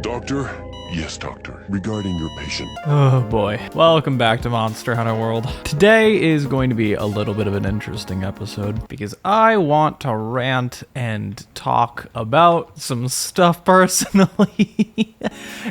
Doctor? Yes, doctor. Regarding your patient. Oh boy. Welcome back to Monster Hunter World. Today is going to be a little bit of an interesting episode because I want to rant and talk about some stuff personally.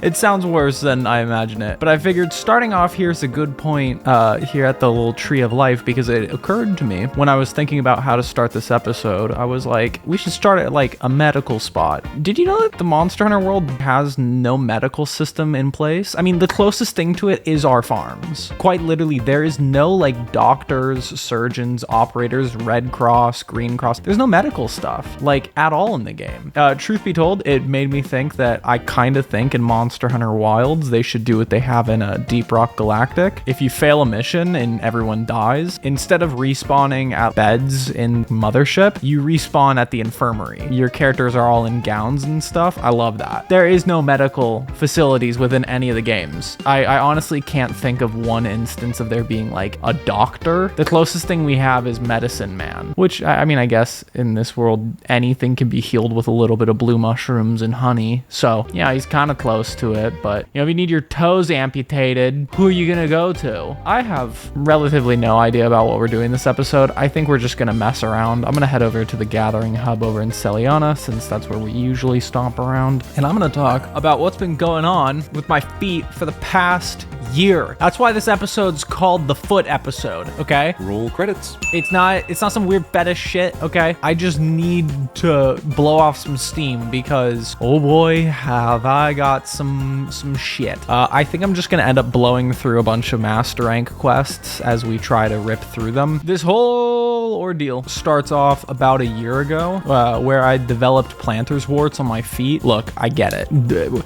It sounds worse than I imagine it, but I figured starting off here is a good point here at the little tree of life, because it occurred to me when I was thinking about how to start this episode. I was like, we should start at like a medical spot. Did you know that the Monster Hunter World has no medical system in place? I mean, the closest thing to it is our farms. Quite literally, there is no like doctors, surgeons, operators, Red Cross, Green Cross. There's no medical stuff like at all in the game. Truth be told, it made me think that I kind of think in Monster Hunter Wilds they should do what they have in Deep Rock Galactic. If you fail a mission and everyone dies, instead of respawning at beds in Mothership, you respawn at the infirmary. Your characters are all in gowns and stuff. I love that. There is no medical facilities within any of the games. I honestly can't think of one instance of there being like a doctor. The closest thing we have is Medicine Man, which I mean, I guess in this world anything can be healed with a little bit of blue mushrooms and honey. So yeah, he's kind of close to it. But you know, if you need your toes amputated, who are you gonna go to? I have relatively no idea about what we're doing this episode. I think we're just gonna mess around. I'm gonna head over to the gathering hub over in Celiana, since that's where we usually stomp around, and I'm gonna talk about what's been going on with my feet for the past year. That's why this episode's called the foot episode, okay? Roll credits. It's not some weird fetish shit, okay? I just need to blow off some steam because, oh boy, have I got some shit. I think I'm just gonna end up blowing through a bunch of master rank quests as we try to rip through them. This whole ordeal starts off about a year ago, where I developed planter's warts on my feet. Look, I get it.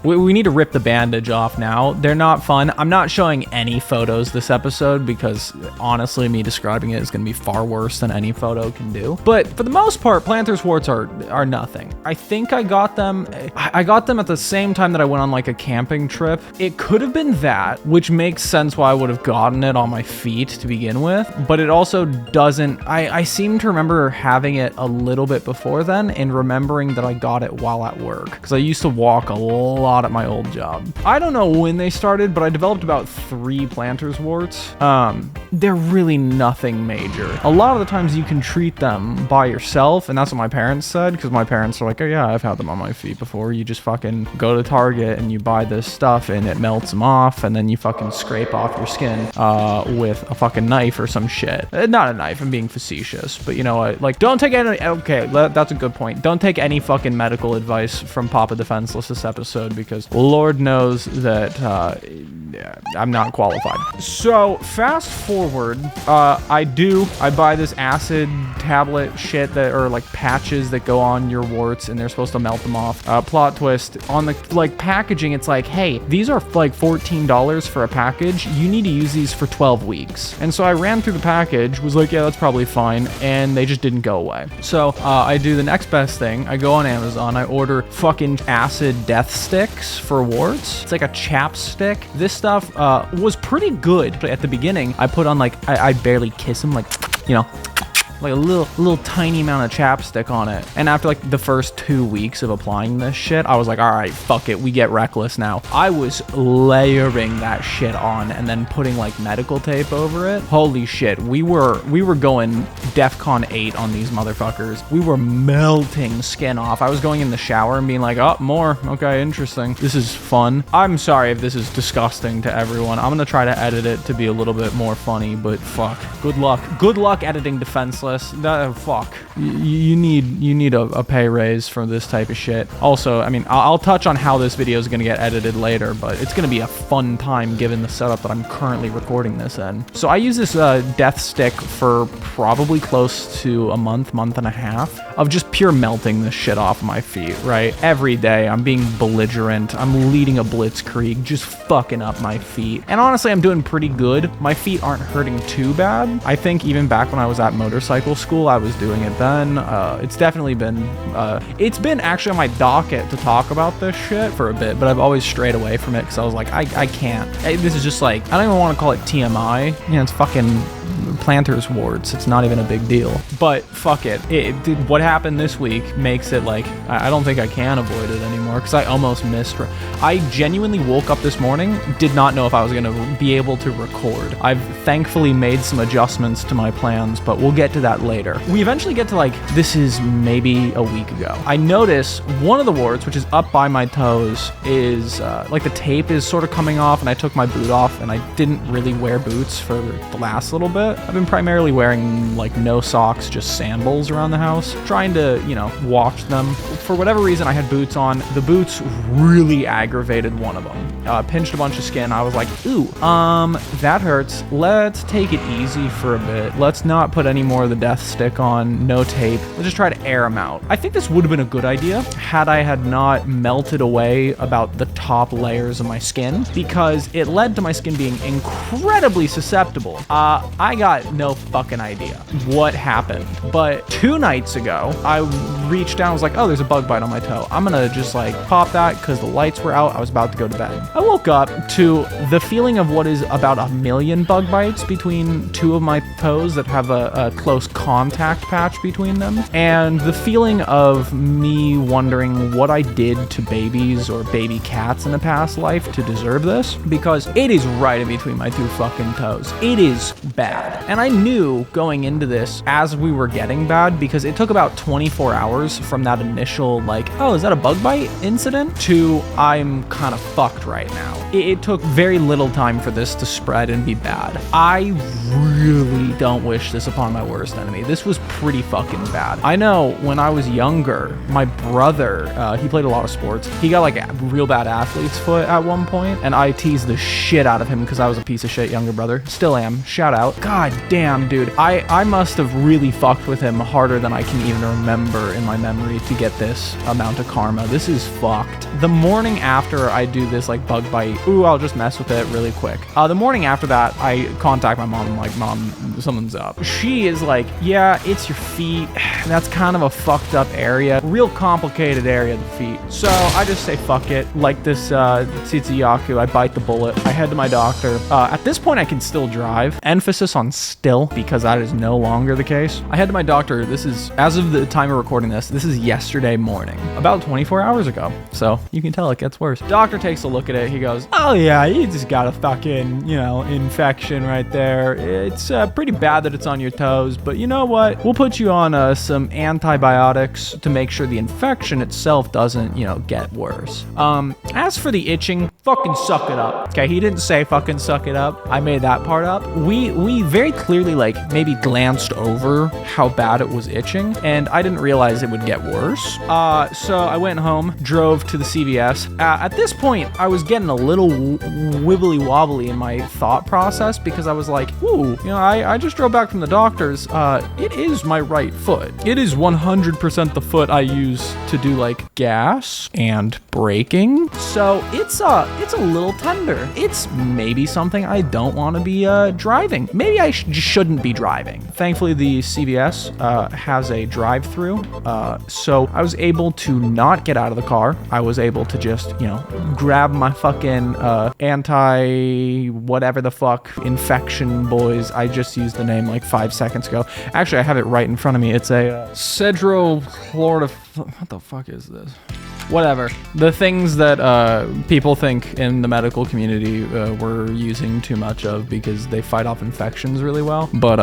We need to rip the bandage off now. They're not fun. I'm not showing any photos this episode because honestly, me describing it is going to be far worse than any photo can do. But for the most part, planter's warts are nothing. I think I got them at the same time that I went on like a camping trip. It could have been that, which makes sense why I would have gotten it on my feet to begin with, but it also doesn't. I seem to remember having it a little bit before then and remembering that I got it while at work because I used to walk a lot at my old job. I don't know when they started, but I developed about 3 planter's warts. They're really nothing major. A lot of the times you can treat them by yourself, and that's what my parents said, because my parents are like, oh yeah, I've had them on my feet before. You just fucking go to Target and you buy this stuff and it melts them off, and then you fucking scrape off your skin with a fucking knife or some shit. Not a knife, I'm being facetious, but you know what? Like, don't take any, okay, that's a good point. Don't take any fucking medical advice from Papa Defenseless this episode, because Lord knows that I'm not qualified. So fast forward, I buy this acid tablet shit that are like patches that go on your warts and they're supposed to melt them off. Plot twist on the like packaging, it's like, hey, these are like $14 for a package. You need to use these for 12 weeks. And so I ran through the package, was like, yeah, that's probably fine. And they just didn't go away. So I do the next best thing. I go on Amazon, I order fucking acid death sticks for warts. It's like a chapstick. This stuff was pretty good at the beginning. I put on like, I barely kiss him, like, you know, like a little tiny amount of chapstick on it. And after like the first 2 weeks of applying this shit, I was like, all right, fuck it, we get reckless now. I was layering that shit on and then putting like medical tape over it. Holy shit, we were going DEFCON 8 on these motherfuckers. We were melting skin off. I was going in the shower and being like, oh, more. Okay, interesting. This is fun. I'm sorry if this is disgusting to everyone. I'm gonna try to edit it to be a little bit more funny, but fuck. Good luck. Good luck editing Defenseless. Fuck. You need a pay raise for this type of shit. Also, I mean, I'll touch on how this video is going to get edited later, but it's going to be a fun time given the setup that I'm currently recording this in. So I use this death stick for probably close to a month and a half of just pure melting this shit off my feet, right? Every day I'm being belligerent. I'm leading a blitzkrieg, just fucking up my feet. And honestly, I'm doing pretty good. My feet aren't hurting too bad. I think even back when I was at motorcycle school, I was doing it then. It's definitely been actually on my docket to talk about this shit for a bit, but I've always strayed away from it because I was like, I can't. This is just like, I don't even want to call it TMI. You know, it's fucking plantar's warts. It's not even a big deal. But fuck it. What happened this week makes it like, I don't think I can avoid it anymore because I almost missed. I genuinely woke up this morning, did not know if I was going to be able to record. I've thankfully made some adjustments to my plans, but we'll get to that later. We eventually get to like, this is maybe a week ago. I notice one of the warts, which is up by my toes, is like the tape is sort of coming off, and I took my boot off, and I didn't really wear boots for the last little bit. I've been primarily wearing like no socks, just sandals around the house, trying to, you know, wash them. For whatever reason, I had boots on. The boots really aggravated one of them. Pinched a bunch of skin. I was like, ooh, that hurts. Let's take it easy for a bit. Let's not put any more of the death stick on, no tape. Let's just try to air them out. I think this would have been a good idea had I had not melted away about the top layers of my skin, because it led to my skin being incredibly susceptible. I got no fucking idea what happened, but 2 nights ago, I reached down, I was like, oh, there's a bug bite on my toe. I'm gonna just like pop that because the lights were out. I was about to go to bed. I woke up to the feeling of what is about 1 million bug bites between 2 of my toes that have a close contact patch between them, and the feeling of me wondering what I did to babies or baby cats in a past life to deserve this, because it is right in between my 2 fucking toes. It is bad. And I knew going into this as we were getting bad, because it took about 24 hours from that initial like, oh, is that a bug bite incident, to I'm kind of fucked right now. It took very little time for this to spread and be bad. I really don't wish this upon my worst enemy. This was pretty fucking bad. I know when I was younger, my brother, he played a lot of sports. He got like a real bad athlete's foot at one point, and I teased the shit out of him because I was a piece of shit younger brother. Still am. Shout out. God damn, dude. I must have really fucked with him harder than I can even remember in my memory to get this amount of karma. This is fucked. The morning after I do this like bug bite, ooh, I'll just mess with it really quick. The morning after that, I contact my mom. I'm like, Mom, something's up. She is like, yeah, it's your feet. That's kind of a fucked up area. Real complicated area of the feet. So I just say fuck it. Like this Tsitsuyaku, I bite the bullet. I head to my doctor. At this point, I can still drive. Emphasis on still, because that is no longer the case. I head to my doctor. This is, as of the time of recording this is yesterday morning, about 24 hours ago. So you can tell it gets worse. Doctor takes a look at it. He goes, oh yeah, you just got a fucking, you know, infection right there. It's pretty bad that it's on your toes, but you know what? We'll put you on some antibiotics to make sure the infection itself doesn't, you know, get worse. As for the itching, fucking suck it up. Okay, he didn't say fucking suck it up. I made that part up. We very clearly like maybe glanced over how bad it was itching, and I didn't realize it would get worse. So I went home, drove to the CVS. At this point, I was getting a little wibbly wobbly in my thought process, because I was like, ooh, you know, I just drove back from the doctor's. It is my right foot. It is 100% the foot I use to do like gas and braking. So it's a little tender. It's maybe something I don't want to be driving. Maybe I just shouldn't be driving. Thankfully, the CVS has a drive-through, so I was able to not get out of the car. I was able to just, you know, grab my fucking whatever the fuck infection boys. I just used the name like 5 seconds ago. Actually, I have it right in front of me. It's a Cedrochlorif. What the fuck is this? Whatever. The things that people think in the medical community we're using too much of because they fight off infections really well. But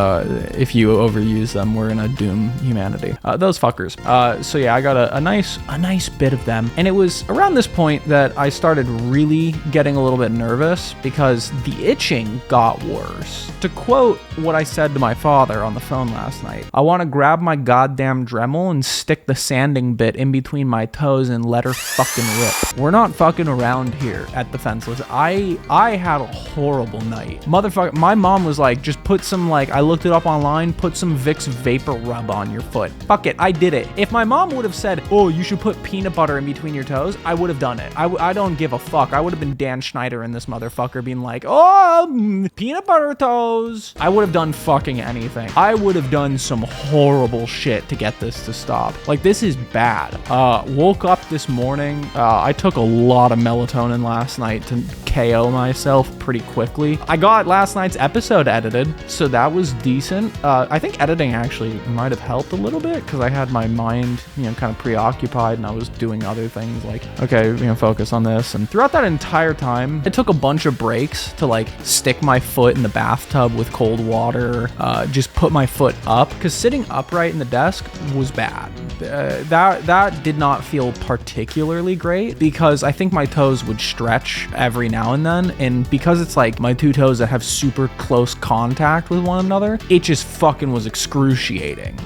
if you overuse them, we're gonna doom humanity. Those fuckers. So yeah, I got a nice bit of them. And it was around this point that I started really getting a little bit nervous because the itching got worse. To quote what I said to my father on the phone last night, I want to grab my goddamn Dremel and stick the sanding bit in between my toes and let her fucking rip. We're not fucking around here at Defenseless. I had a horrible night. Motherfucker, my mom was like, just put some, like, I looked it up online, put some Vicks Vapor Rub on your foot. Fuck it, I did it. If my mom would have said, oh, you should put peanut butter in between your toes, I would have done it. I don't give a fuck. I would have been Dan Schneider in this motherfucker being like, oh, peanut butter toes. I would have done fucking anything. I would have done some horrible shit to get this to stop. Like, this is bad. Woke up this this morning. I took a lot of melatonin last night to KO myself pretty quickly. I got last night's episode edited, so that was decent. I think editing actually might have helped a little bit because I had my mind, kind of preoccupied and I was doing other things like, okay, focus on this. And throughout that entire time, it took a bunch of breaks to like stick my foot in the bathtub with cold water, just put my foot up, because sitting upright in the desk was bad. That did not feel particularly great because I think my toes would stretch every now and then, and because it's like my two toes that have super close contact with one another, it just fucking was excruciating.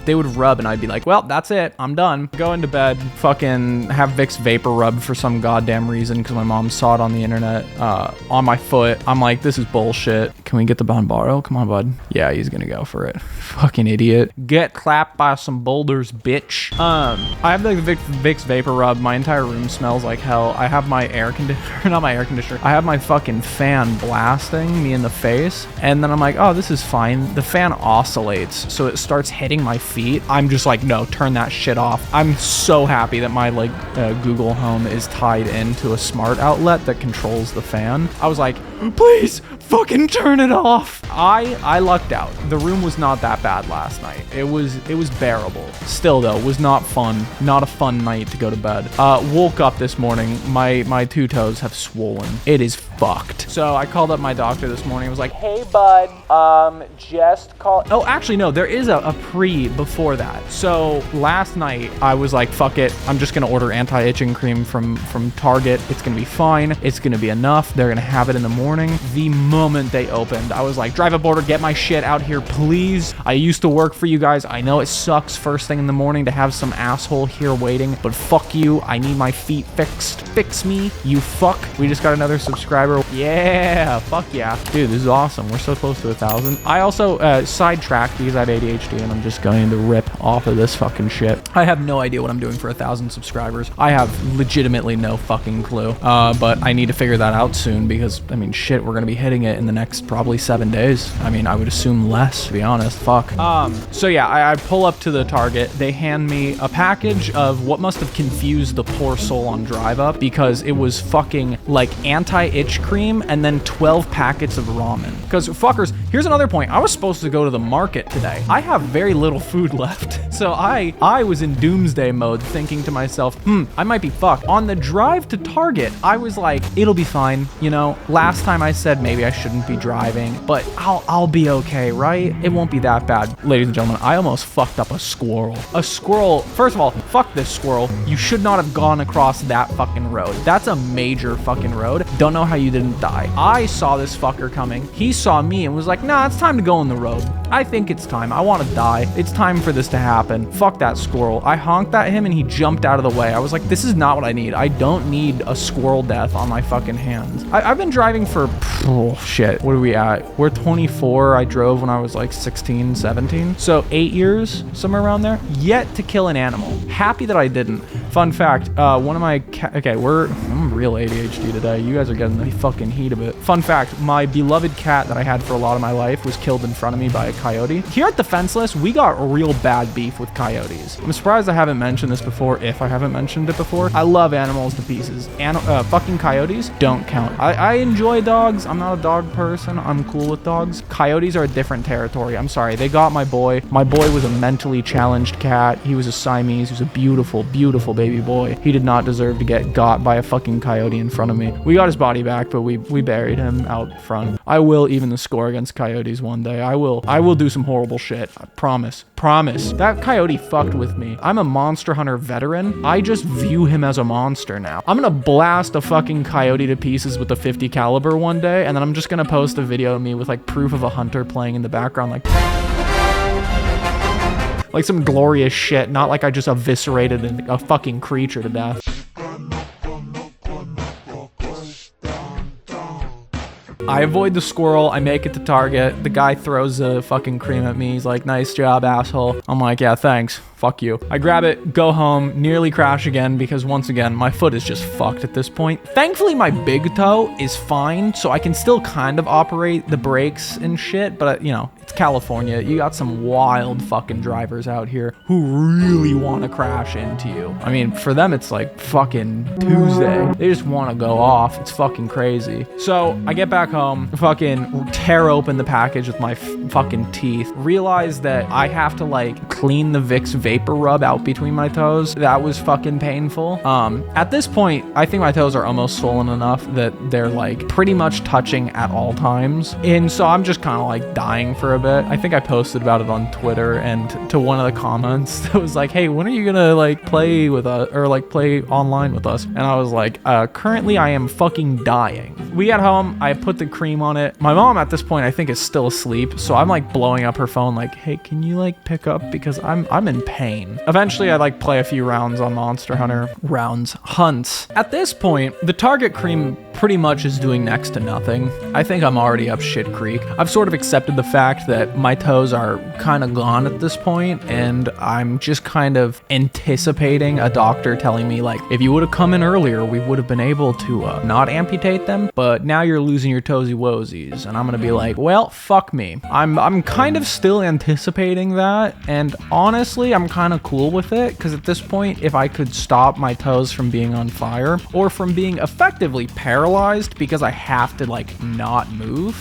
They would rub and I'd be like, well, that's it, I'm done. Go into bed, fucking have Vicks Vapor Rub for some goddamn reason because my mom saw it on the internet on my foot. I'm like, this is bullshit. Can we get the Banbaro? Come on, bud. Yeah, he's gonna go for it. Fucking idiot. Get clapped by some boulders, bitch. I have the Vicks Vapor Rub. My entire room smells like hell. I have my air conditioner, not my air conditioner. I have my fucking fan blasting me in the face. And then I'm like, oh, this is fine. The fan oscillates, so it starts hitting my feet. I'm just like, no, turn that shit off. I'm so happy that my Google Home is tied into a smart outlet that controls the fan. I was like, please fucking turn it off. I lucked out. The room was not that bad last night. It was bearable. Still though, was not fun. Not a fun night to go to bed. Woke up this morning. My two toes have swollen. It is fucked. So I called up my doctor this morning. I was like, hey bud, just call. Oh, actually no, there is a pre before that. So last night I was like, fuck it. I'm just gonna order anti-itching cream from Target. It's gonna be fine. It's gonna be enough. They're gonna have it in the morning. The moment they opened, I was like, drive up order, get my shit out here, please. I used to work for you guys. I know it sucks first thing in the morning to have some asshole here waiting, but fuck you. I need my feet fixed. Fix me, you fuck. We just got another subscriber. Yeah, fuck yeah. Dude, this is awesome. We're so close to 1,000. I also sidetracked because I have ADHD and I'm just going to rip off of this fucking shit. I have no idea what I'm doing for 1,000 subscribers. I have legitimately no fucking clue. But I need to figure that out soon because, I mean, shit, we're gonna be hitting it in the next probably 7 days. I mean, I would assume less, to be honest. Fuck. So yeah, I pull up to the Target. They hand me a package of what must have confused the poor soul on Drive Up because it was fucking like anti-itch cream and then 12 packets of ramen. Because fuckers, here's another point. I was supposed to go to the market today. I have very little food left. So I was in doomsday mode thinking to myself, I might be fucked. On the drive to Target, I was like, it'll be fine. Last time I said maybe I shouldn't be driving, but I'll be okay, right? It won't be that bad. Ladies and gentlemen, I almost fucked up a squirrel. A squirrel, first of all, fuck this squirrel. You should not have gone across that fucking road. That's a major fucking road. Don't know how you didn't die. I saw this fucker coming. He saw me and was like, nah, it's time to go on the road. I think it's time. I want to die. It's time for this to happen. Fuck that squirrel. I honked at him and he jumped out of the way. I was like, this is not what I need. I don't need a squirrel death on my fucking hands. I've been driving for, shit, what are we at? We're 24. I drove when I was like 16, 17. So 8 years, somewhere around there. Yet to kill an animal. Happy that I didn't. Fun fact, one of my I'm real ADHD today. You guys are getting the fucking heat of it. Fun fact, my beloved cat that I had for a lot of my life was killed in front of me by a coyote. Here at Defenseless, we got real bad beef with coyotes. I'm surprised I haven't mentioned this before, if I haven't mentioned it before. I love animals to pieces. Fucking coyotes don't count. I enjoy dogs. I'm not a dog person. I'm cool with dogs. Coyotes are a different territory. I'm sorry. They got my boy. My boy was a mentally challenged cat. He was a Siamese. He was a beautiful, beautiful baby boy. He did not deserve to get got by a fucking coyote in front of me. We got his body back, but we buried him out front. I will even the score against coyotes one day. I will do some horrible shit. I promise. That coyote fucked with me. I'm a Monster Hunter veteran. I just view him as a monster now. I'm gonna blast a fucking coyote to pieces with a 50 caliber one day, and then I'm just gonna post a video of me with like proof of a hunter playing in the background, like some glorious shit, not like I just eviscerated a fucking creature to death. I avoid the squirrel. I make it to Target. The guy throws a fucking cream at me. He's like, nice job, asshole. I'm like, yeah, thanks. Fuck you. I grab it, go home, nearly crash again because once again, my foot is just fucked at this point. Thankfully, my big toe is fine, so I can still kind of operate the brakes and shit, but It's California. You got some wild fucking drivers out here who really want to crash into you. I mean, for them, it's like fucking Tuesday. They just want to go off. It's fucking crazy. So I get back home, fucking tear open the package with my fucking teeth, realize that I have to like clean the Vicks Vapor Rub out between my toes. That was fucking painful. At this point, I think my toes are almost swollen enough that they're like pretty much touching at all times. And so I'm just kind of like dying for a bit. I think I posted about it on Twitter, and to one of the comments that was like, hey, when are you gonna like play with us or like play online with us? And I was like, currently I am fucking dying. We got home, I put the cream on it. My mom at this point I think is still asleep, so I'm like blowing up her phone like, hey, can you like pick up, because I'm in pain. Eventually I like play a few rounds on Monster Hunter. Hunts. At this point, the target cream pretty much is doing next to nothing. I think I'm already up shit creek. I've sort of accepted the fact that my toes are kind of gone at this point, and I'm just kind of anticipating a doctor telling me like, if you would have come in earlier, we would have been able to not amputate them, but now you're losing your toesy woesies. And I'm gonna be like, well, fuck me. I'm kind of still anticipating that, and honestly, I'm kind of cool with it, because at this point, if I could stop my toes from being on fire or from being effectively paralyzed because I have to like not move,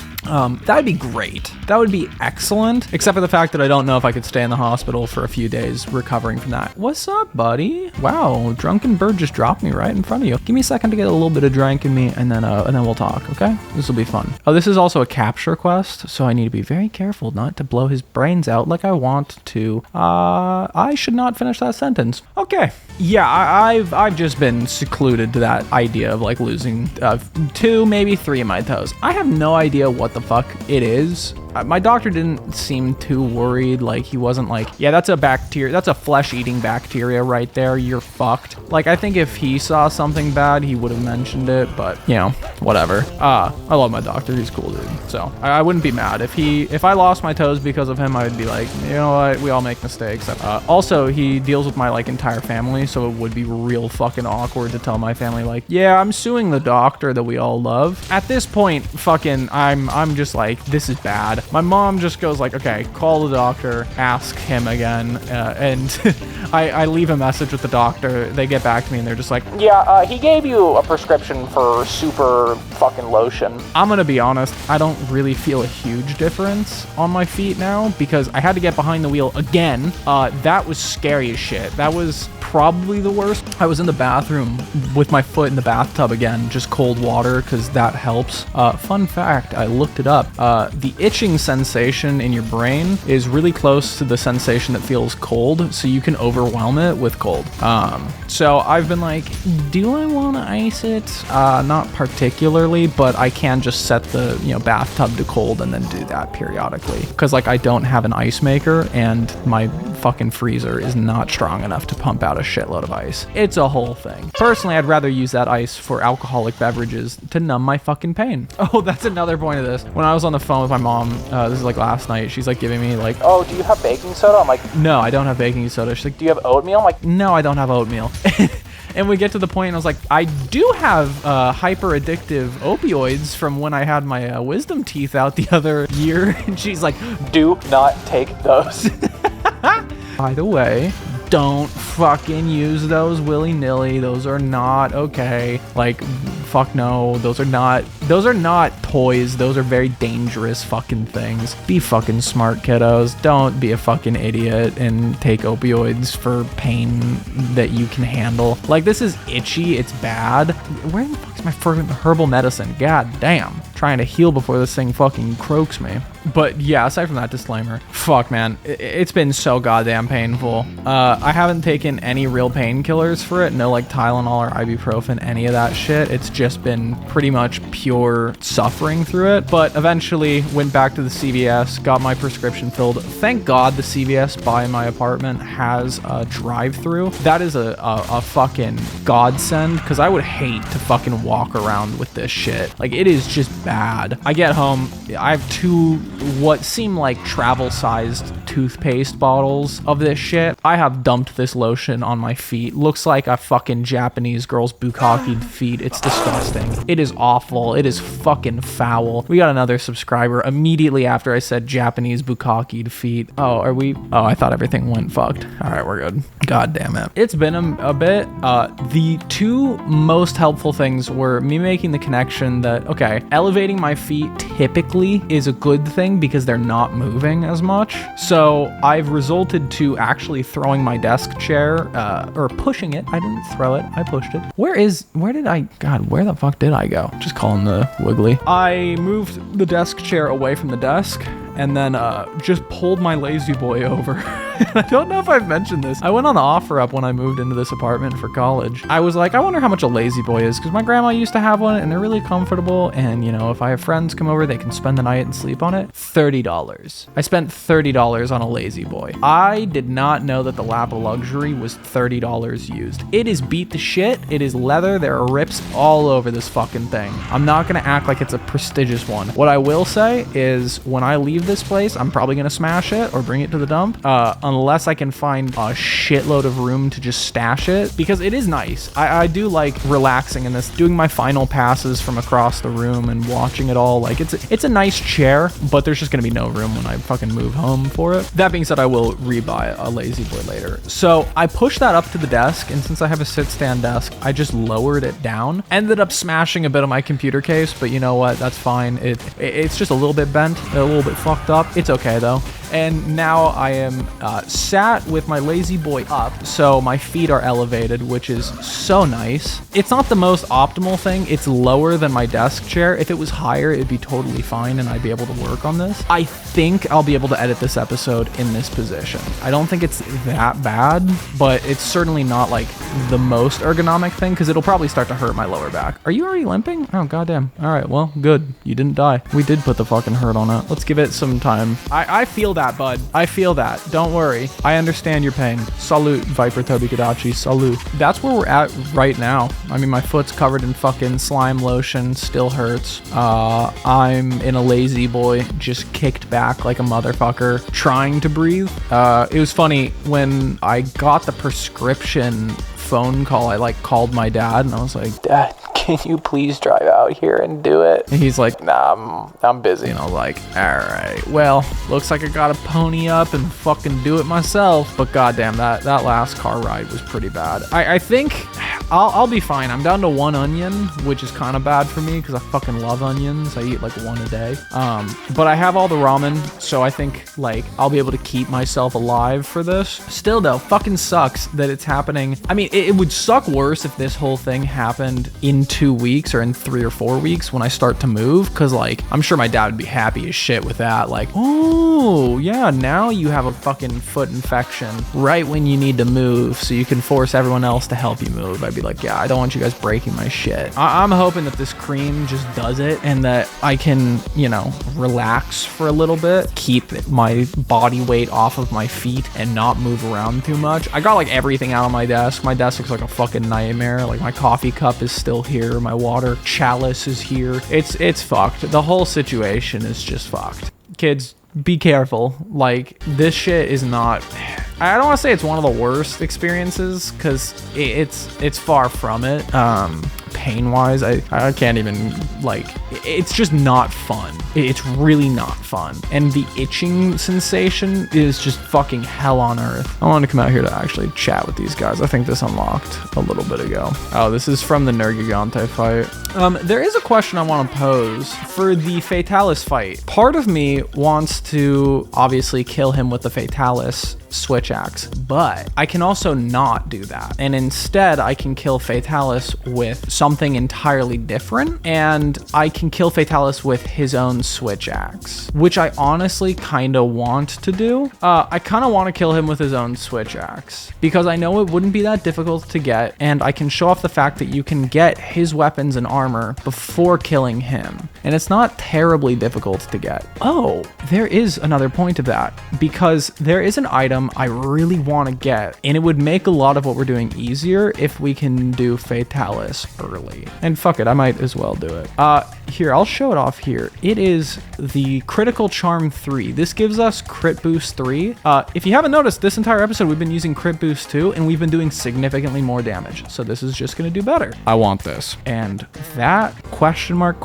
that'd be great. That would be excellent, except for the fact that I don't know if I could stay in the hospital for a few days recovering from that. What's up, buddy? Wow, Drunken Bird just dropped me right in front of you. Give me a second to get a little bit of drink in me, and then we'll talk, okay? This will be fun. Oh, this is also a capture quest, so I need to be very careful not to blow his brains out like I want to. I should not finish that sentence. Okay. Yeah, I've just been secluded to that idea of like losing 2, maybe 3 of my toes. I have no idea what the fuck it is. My doctor didn't seem too worried. Like, he wasn't like, yeah, that's a bacteria, that's a flesh-eating bacteria right there, you're fucked. Like, I think if he saw something bad, he would have mentioned it, but, you know, whatever. I love my doctor, he's cool, dude. So, I wouldn't be mad. If I lost my toes because of him, I would be like, you know what, we all make mistakes. Also, he deals with my, like, entire family, so it would be real fucking awkward to tell my family, like, yeah, I'm suing the doctor that we all love. At this point, fucking, I'm just like, this is bad. My mom just goes like, okay, call the doctor, ask him again, and I leave a message with the doctor. They get back to me and they're just like, yeah, he gave you a prescription for super fucking lotion. I'm gonna be honest, I don't really feel a huge difference on my feet now, because I had to get behind the wheel again. That was scary as shit. That was probably the worst. I was in the bathroom with my foot in the bathtub again, just cold water, because that helps. Fun fact, I looked it up. The itching sensation in your brain is really close to the sensation that feels cold, so you can overwhelm it with cold. So I've been like, do I want to ice it? Not particularly, but I can just set the, you know, bathtub to cold and then do that periodically, because like I don't have an ice maker and my fucking freezer is not strong enough to pump out a shitload of ice. It's a whole thing. Personally, I'd rather use that ice for alcoholic beverages to numb my fucking pain. Oh, that's another point of this. When I was on the phone with my mom, this is like last night, she's like giving me like, oh, do you have baking soda? I'm like, no, I don't have baking soda. She's like, do you have oatmeal? I'm like, no, I don't have oatmeal. And we get to the point and I was like, I do have hyper addictive opioids from when I had my wisdom teeth out the other year. And she's like, do not take those. By the way, don't fucking use those willy-nilly. Those are not okay. Like, fuck no. Those are not toys. Those are very dangerous fucking things. Be fucking smart, kiddos. Don't be a fucking idiot and take opioids for pain that you can handle. Like, this is itchy. It's bad. Where the fuck is my herbal medicine? God damn. Trying to heal before this thing fucking croaks me. But yeah, aside from that disclaimer, fuck man, it's been so goddamn painful. I haven't taken any real painkillers for it. No like Tylenol or ibuprofen, any of that shit. It's just been pretty much pure suffering through it. But eventually went back to the CVS, got my prescription filled. Thank God the CVS by my apartment has a drive-through. That is a fucking godsend, because I would hate to fucking walk around with this shit. Like, it is just bad. I get home, I have 2 what seem like travel-sized toothpaste bottles of this shit. I have dumped this lotion on my feet. Looks like a fucking Japanese girl's bukkake feet. It's disgusting. It is awful. It is fucking foul. We got another subscriber immediately after I said Japanese bukkake feet. Oh, are we? Oh, I thought everything went fucked. All right, we're good. God damn it. It's been a bit. The 2 most helpful things were me making the connection that, okay, elevating my feet typically is a good thing because they're not moving as much. So I've resulted to actually throwing my desk chair, or pushing it. I didn't throw it, I pushed it. Where the fuck did I go? Just calling the wiggly. I moved the desk chair away from the desk and then just pulled my lazy boy over. I don't know if I've mentioned this. I went on the OfferUp when I moved into this apartment for college. I was like, I wonder how much a lazy boy is, because my grandma used to have one and they're really comfortable, and you know, if I have friends come over, they can spend the night and sleep on it. $30. I spent $30 on a lazy boy. I did not know that the lap of luxury was $30 used. It is beat the shit. It is leather. There are rips all over this fucking thing. I'm not gonna act like it's a prestigious one. What I will say is when I leave this place, I'm probably gonna smash it or bring it to the dump, unless I can find a shitload of room to just stash it, because it is nice. I do like relaxing in this, doing my final passes from across the room and watching it all. Like it's a nice chair, but there's just gonna be no room when I fucking move home for it. That being said, I will rebuy a lazy boy later. So I pushed that up to the desk, and since I have a sit stand desk, I just lowered it down. Ended up smashing a bit of my computer case, but you know what? That's fine. It's just a little bit bent, a little bit fucked up. It's okay though. And now I am sat with my lazy boy up, so my feet are elevated, which is so nice. It's not the most optimal thing. It's lower than my desk chair. If it was higher, it'd be totally fine and I'd be able to work on this. I think I'll be able to edit this episode in this position. I don't think it's that bad, but it's certainly not like the most ergonomic thing, because it'll probably start to hurt my lower back. Are you already limping? Oh, goddamn. All right, well, good. You didn't die. We did put the fucking hurt on it. Let's give it some time. I feel that, bud. I feel that. Don't worry. I understand your pain. Salute, Viper Tobi-Kadachi. Salute. That's where we're at right now. I mean, my foot's covered in fucking slime lotion. Still hurts. I'm in a lazy boy, just kicked back like a motherfucker, trying to breathe. It was funny when I got the prescription phone call. I like called my dad and I was like, Dad, can you please drive out here and do it? And he's like, nah, I'm busy. And I was like, all right, well, looks like I gotta pony up and fucking do it myself. But goddamn, that last car ride was pretty bad. I think I'll be fine. I'm down to 1 onion, which is kind of bad for me because I fucking love onions. I eat like 1 a day. But I have all the ramen, so I think like I'll be able to keep myself alive for this. Still though, fucking sucks that it's happening. I mean, it would suck worse if this whole thing happened in 2 weeks or in 3 or 4 weeks when I start to move, because like I'm sure my dad would be happy as shit with that. Like, oh yeah, now you have a fucking foot infection right when you need to move, so you can force everyone else to help you move. I'd be like, yeah, I don't want you guys breaking my shit. I'm hoping that this cream just does it and that I can, you know, relax for a little bit, keep my body weight off of my feet and not move around too much. I got like everything out on my desk. My desk looks like a fucking nightmare. Like my coffee cup is still here. My water chalice is here. It's fucked. The whole situation is just fucked. Kids, be careful. Like, this shit is not... I don't want to say it's one of the worst experiences, because it's far from it. Pain-wise, I can't even, like, it's just not fun. It's really not fun. And the itching sensation is just fucking hell on earth. I wanted to come out here to actually chat with these guys. I think this unlocked a little bit ago. Oh, this is from the Nergigante fight. There is a question I want to pose for the Fatalis fight. Part of me wants to obviously kill him with the Fatalis switch axe, but I can also not do that, and instead I can kill Fatalis with something entirely different, and I can kill Fatalis with his own switch axe, which I honestly kind of want to do. I kind of want to kill him with his own switch axe because I know it wouldn't be that difficult to get, and I can show off the fact that you can get his weapons and armor before killing him, and it's not terribly difficult to get. Oh, there is another point of that, because there is an item item I really want to get, and it would make a lot of what we're doing easier if we can do Fatalis early. And fuck it, I might as well do it. Here, I'll show it off here. It is the Critical Charm 3. This gives us Crit Boost 3. If you haven't noticed, this entire episode we've been using Crit Boost 2, and we've been doing significantly more damage. So this is just gonna do better. I want this. And that question mark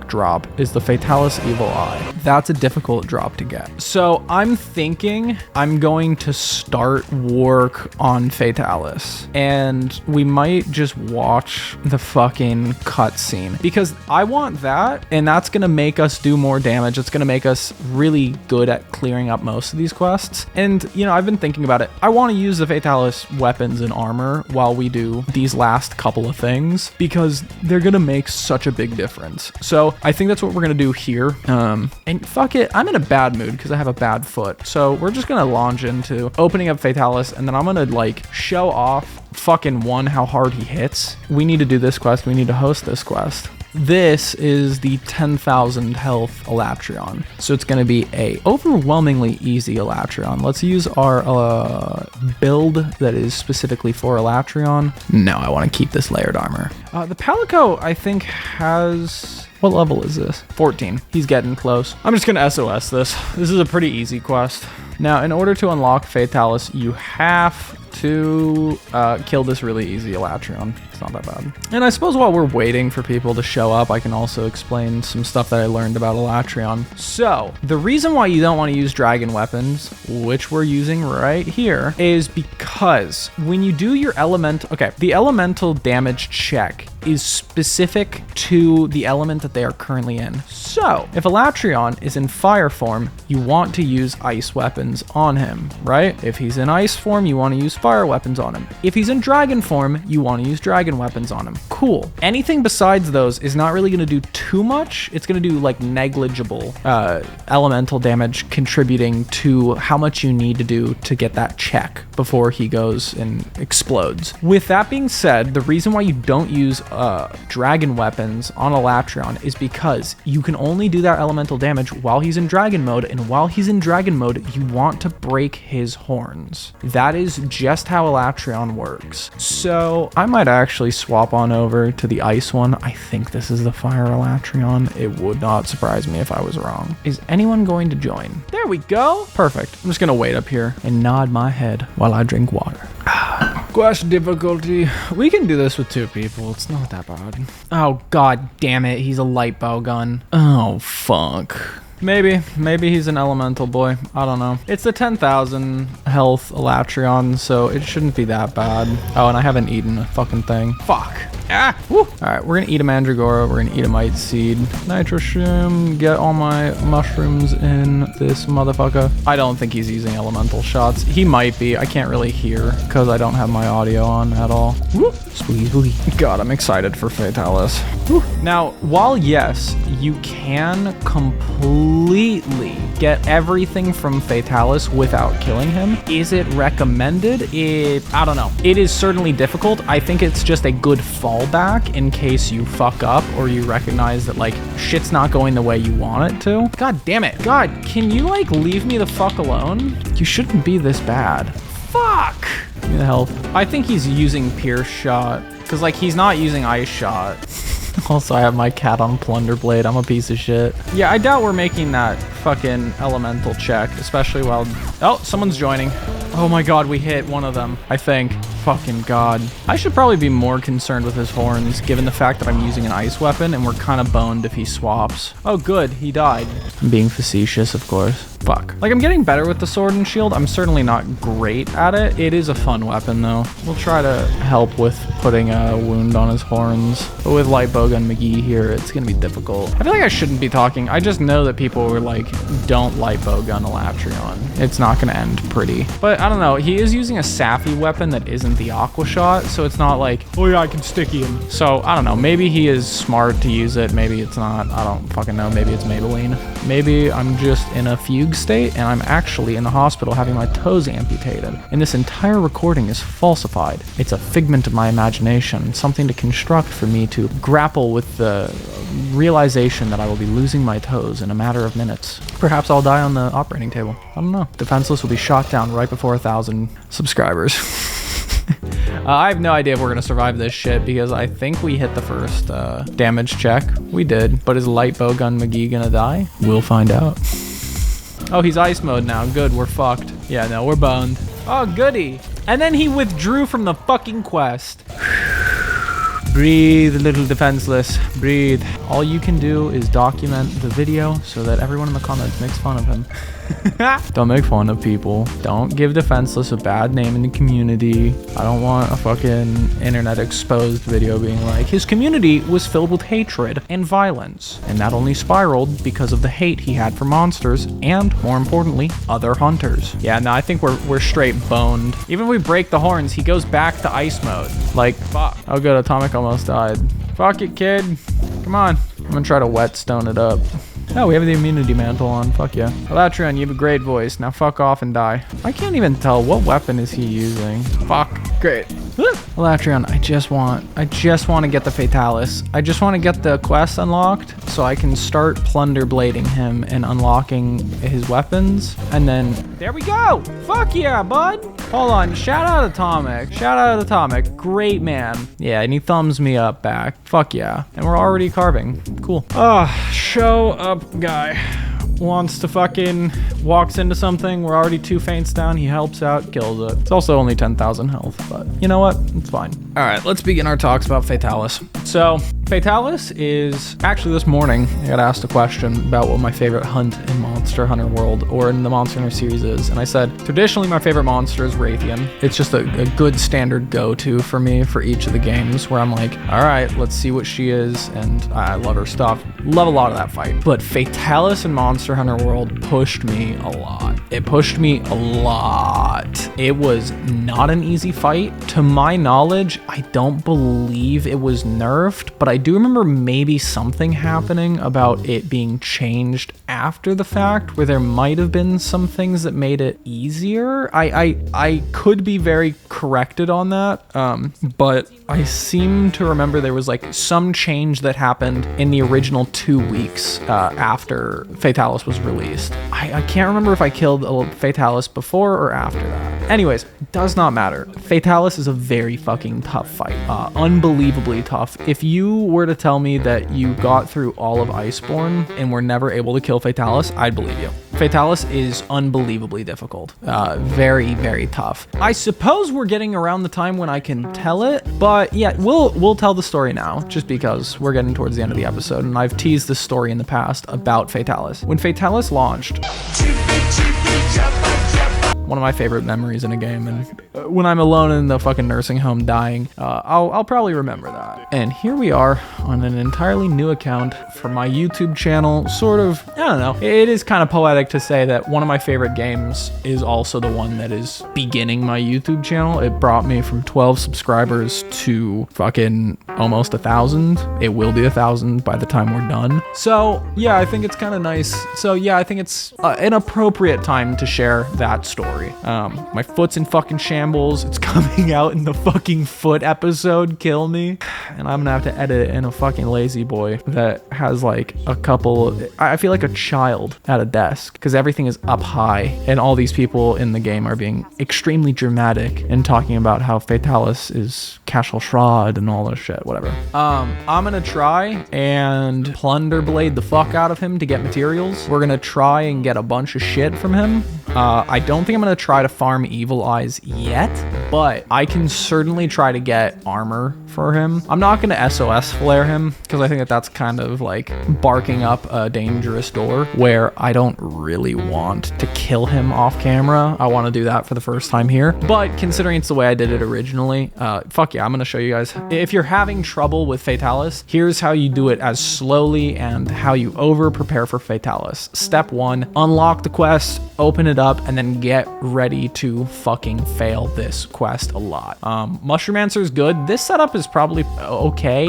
drop is the Fatalis Evil Eye. That's a difficult drop to get. So I'm thinking I'm going to start work on Fatalis, and we might just watch the fucking cutscene because I want that, and that's gonna make us do more damage. It's gonna make us really good at clearing up most of these quests. And you know, I've been thinking about it. I want to use the Fatalis weapons and armor while we do these last couple of things because they're gonna make such a big difference. So I think that's what we're gonna do here. And fuck it, I'm in a bad mood because I have a bad foot. So we're just gonna launch into opening up Fatalis, and then I'm gonna like show off fucking how hard he hits. We need to do this quest. We need to host this quest. This is the 10,000 health Alatreon. So it's going to be a overwhelmingly easy Alatreon. Let's use our build that is specifically for Alatreon. No, I want to keep this layered armor. The Palico, I think, has... What level is this? 14. He's getting close. I'm just going to SOS this. This is a pretty easy quest. Now, in order to unlock Fatalis, you have to kill this really easy Alatreon. It's not that bad. And I suppose while we're waiting for people to show up, I can also explain some stuff that I learned about Alatreon. So, the reason why you don't want to use dragon weapons, which we're using right here, is because when you do your the elemental damage check is specific to the element that they are currently in. So, if Alatreon is in fire form, you want to use ice weapons on him, right? If he's in ice form, you want to use fire weapons on him. If he's in dragon form, you want to use dragon weapons on him. Cool. Anything besides those is not really going to do too much. It's going to do like negligible elemental damage, contributing to how much you need to do to get that check before he goes and explodes. With that being said, the reason why you don't use dragon weapons on Alatreon is because you can only do that elemental damage while he's in dragon mode, and while he's in dragon mode, you want to break his horns. That is just how Alatreon works. So I might actually swap on over to the ice one. I think this is the fire Alatreon. It would not surprise me if I was wrong. Is anyone going to join? There we go. Perfect. I'm just gonna wait up here and nod my head while I drink water. Quest difficulty. We can do this with 2 people. It's not that bad. Oh, god damn it. He's a light bow gun. Oh, fuck. Maybe he's an elemental boy. I don't know. It's the 10,000 health Alatreon, so it shouldn't be that bad. Oh, and I haven't eaten a fucking thing. Fuck. Ah! Woo! Alright, we're gonna eat a Mandragora, we're gonna eat a Might Seed. Nitro Shroom, get all my mushrooms in this motherfucker. I don't think he's using elemental shots. He might be. I can't really hear because I don't have my audio on at all. Woo! Spooky, spooky. God, I'm excited for Fatalis. Woo! Now, while yes, you can completely get everything from Fatalis without killing him, is it recommended? I don't know. It is certainly difficult. I think it's just a good fallback in case you fuck up or you recognize that like shit's not going the way you want it to. God damn it. God, can you like leave me the fuck alone? You shouldn't be this bad. Fuck! Give me the health. I think he's using Pierce Shot because like he's not using Ice Shot. Also, I have my cat on Plunder Blade. I'm a piece of shit. Yeah, I doubt we're making that fucking elemental check, especially while... Oh, someone's joining. Oh my god, we hit one of them, I think. Fucking god. I should probably be more concerned with his horns, given the fact that I'm using an ice weapon and we're kind of boned if he swaps. Oh good, he died. I'm being facetious, of course. Fuck. Like, I'm getting better with the sword and shield. I'm certainly not great at it. It is a fun weapon, though. We'll try to help with putting a wound on his horns. But with Light Bowgun McGee here, it's gonna be difficult. I feel like I shouldn't be talking. I just know that people were like, don't Light Bowgun Alatreon. It's not gonna end pretty. But I don't know. He is using a Sappy weapon that isn't isn't the Aqua Shot, so it's not like, oh yeah, I can sticky him. So I don't know, maybe he is smart to use it, maybe it's not, I don't fucking know, maybe it's Maybelline. Maybe I'm just in a fugue state and I'm actually in the hospital having my toes amputated. And this entire recording is falsified. It's a figment of my imagination, something to construct for me to grapple with the realization that I will be losing my toes in a matter of minutes. Perhaps I'll die on the operating table. I don't know. Defenseless will be shot down right before 1,000 subscribers. I have no idea if we're gonna survive this shit because I think we hit the first damage check. We did, but is Light Bowgun McGee gonna die? We'll find out. Oh, he's ice mode now. Good, we're fucked. Yeah, no, we're boned. Oh, goody. And then he withdrew from the fucking quest. Breathe, little Defenseless, breathe. All you can do is document the video so that everyone in the comments makes fun of him. Don't make fun of people. Don't give Defenseless a bad name in the community. I don't want a fucking internet exposed video being like, his community was filled with hatred and violence. And that only spiraled because of the hate he had for monsters and, more importantly, other hunters. Yeah, no, I think we're straight boned. Even if we break the horns, he goes back to ice mode. Like, fuck. Oh good, Atomic almost died. Fuck it, kid. Come on. I'm gonna try to whetstone it up. Oh, we have the immunity mantle on. Fuck yeah. Alatreon, you have a great voice. Now fuck off and die. I can't even tell. What weapon is he using? Fuck. Great. Alatreon, I just want to get the Fatalis. I just want to get the quest unlocked so I can start plunder blading him and unlocking his weapons. And then there we go. Fuck yeah, bud. Hold on. Shout out Atomic. Shout out Atomic. Great man. Yeah, and he thumbs me up back. Fuck yeah. And we're already carving. Cool. Show up guy. Wants to fucking walks into something. We're already 2 feints down. He helps out, kills it. It's also only 10,000 health, but you know what? It's fine. All right, let's begin our talks about Fatalis. So Fatalis is actually this morning I got asked a question about what my favorite hunt in Monster Hunter World or in the Monster Hunter series is, and I said traditionally my favorite monster is Raytheon. It's just a good standard go-to for me for each of the games where I'm like, all right, let's see what she is, and I love her stuff. Love a lot of that fight. But Fatalis in Monster Hunter World pushed me a lot. It pushed me a lot. It was not an easy fight. To my knowledge, I don't believe it was nerfed, but I do remember maybe something happening about it being changed after the fact, where there might have been some things that made it easier. I could be very corrected on that, but I seem to remember there was like some change that happened in the original 2 weeks after Fatalis was released. I can't remember if I killed a Fatalis before or after that. Anyways, does not matter. Fatalis is a very fucking tough fight. Unbelievably tough. If you were to tell me that you got through all of Iceborne and were never able to kill Fatalis, I'd believe you. Fatalis is unbelievably difficult. Very, very tough. I suppose we're getting around the time when I can tell it, but yeah, we'll tell the story now, just because we're getting towards the end of the episode, and I've teased this story in the past about Fatalis. When Fatalis launched, one of my favorite memories in a game, and when I'm alone in the fucking nursing home dying, I'll probably remember that. And here we are on an entirely new account for my YouTube channel. Sort of, I don't know, it is kind of poetic to say that one of my favorite games is also the one that is beginning my YouTube channel. It brought me from 12 subscribers to fucking almost 1,000. It will be 1,000 by the time we're done. So yeah, I think it's kind of nice. So yeah, I think it's an appropriate time to share that story. My foot's in fucking shambles. It's coming out in the fucking foot episode. Kill me. And I'm gonna have to edit it in a fucking lazy boy that has like a couple, I feel like a child at a desk, because everything is up high and all these people in the game are being extremely dramatic and talking about how Fatalis is Cashel Shroud and all this shit, whatever. I'm gonna try and plunder blade the fuck out of him to get materials. We're gonna try and get a bunch of shit from him. I don't think I'm gonna try to farm Evil Eyes yet, but I can certainly try to get armor for him. I'm not going to SOS flare him because I think that that's kind of like barking up a dangerous door where I don't really want to kill him off camera. I want to do that for the first time here. But considering it's the way I did it originally, fuck yeah, I'm going to show you guys. If you're having trouble with Fatalis, here's how you do it as slowly and how you over prepare for Fatalis. Step 1, unlock the quest, open it up, and then get ready to fucking fail this quest a lot. Mushroom is good. This setup is probably okay.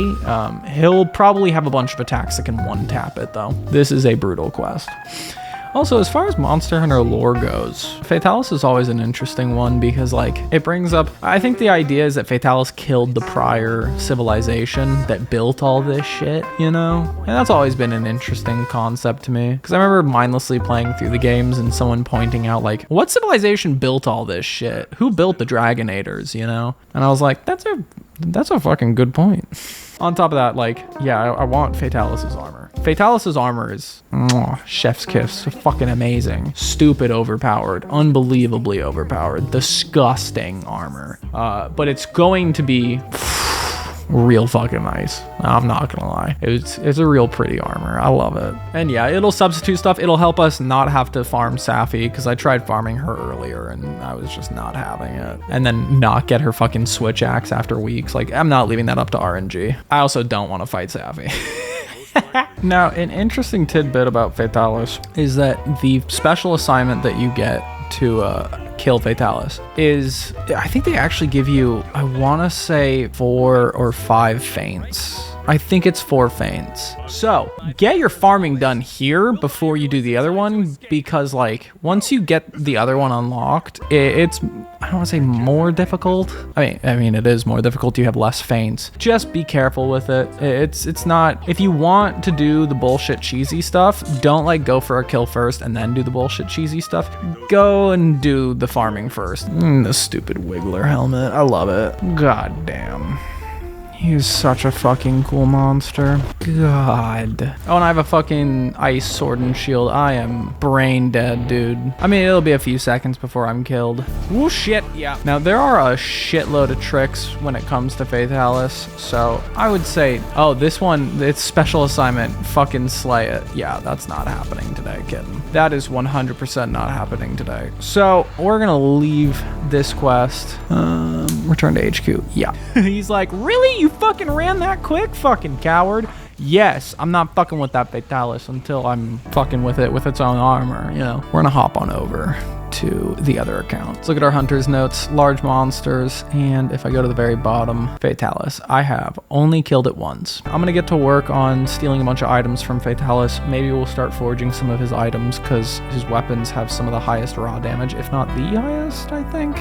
He'll probably have a bunch of attacks that can one-tap it though. This is a brutal quest. Also, as far as Monster Hunter lore goes, Fatalis is always an interesting one because, like, it brings up... I think the idea is that Fatalis killed the prior civilization that built all this shit, you know? And that's always been an interesting concept to me. Because I remember mindlessly playing through the games and someone pointing out, like, what civilization built all this shit? Who built the Dragonators, you know? And I was like, that's a fucking good point. On top of that, like, yeah, I want Fatalis's armor. Fatalis's armor is chef's kiss, fucking amazing. Stupid overpowered, unbelievably overpowered, disgusting armor. But it's going to be real fucking nice. I'm not gonna lie. It's a real pretty armor. I love it. And yeah, it'll substitute stuff. It'll help us not have to farm Safi because I tried farming her earlier and I was just not having it. And then not get her fucking switch axe after weeks. Like, I'm not leaving that up to RNG. I also don't want to fight Safi. Now, an interesting tidbit about Fatalis is that the special assignment that you get to kill Fatalis is, I think they actually give you, I want to say 4 or 5 feints. I think it's 4 feints. So get your farming done here before you do the other one, because like once you get the other one unlocked, it's, I don't want to say more difficult. I mean it is more difficult. You have less feints. Just be careful with it. It's not, if you want to do the bullshit cheesy stuff, don't like go for a kill first and then do the bullshit cheesy stuff. Go and do the farming first. The stupid Wiggler helmet. I love it. God damn. He's such a fucking cool monster. God. Oh, and I have a fucking ice sword and shield. I am brain dead, dude. I mean, it'll be a few seconds before I'm killed. Woo, shit, yeah. Now, there are a shitload of tricks when it comes to Fatalis, so I would say, oh, this one, it's special assignment, fucking slay it. Yeah, that's not happening today, kitten. That is 100% not happening today. So, we're gonna leave this quest. Return to HQ. Yeah. He's like, really? You fucking ran that quick, fucking coward? Yes, I'm not fucking with that Fatalis until I'm fucking with it with its own armor, you know. We're gonna hop on over to the other account. Let's look at our hunter's notes, large monsters, and if I go to the very bottom, Fatalis, I have only killed it once. I'm gonna get to work on stealing a bunch of items from Fatalis. Maybe we'll start forging some of his items because his weapons have some of the highest raw damage, if not the highest, I think.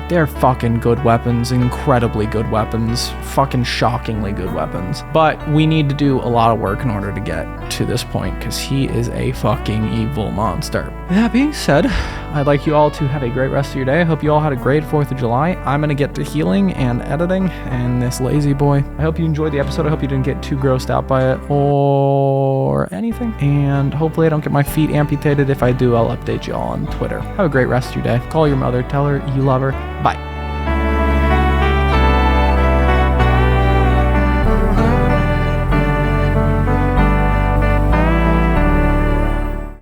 They're fucking good weapons, incredibly good weapons, fucking shockingly good weapons. But we need to do a lot of work in order to get to this point because he is a fucking evil monster. That being said, I'd like you all to have a great rest of your day. I hope you all had a great 4th of July. I'm going to get to healing and editing and this lazy boy. I hope you enjoyed the episode. I hope you didn't get too grossed out by it or anything. And hopefully I don't get my feet amputated. If I do, I'll update you all on Twitter. Have a great rest of your day. Call your mother. Tell her you love her. Bye.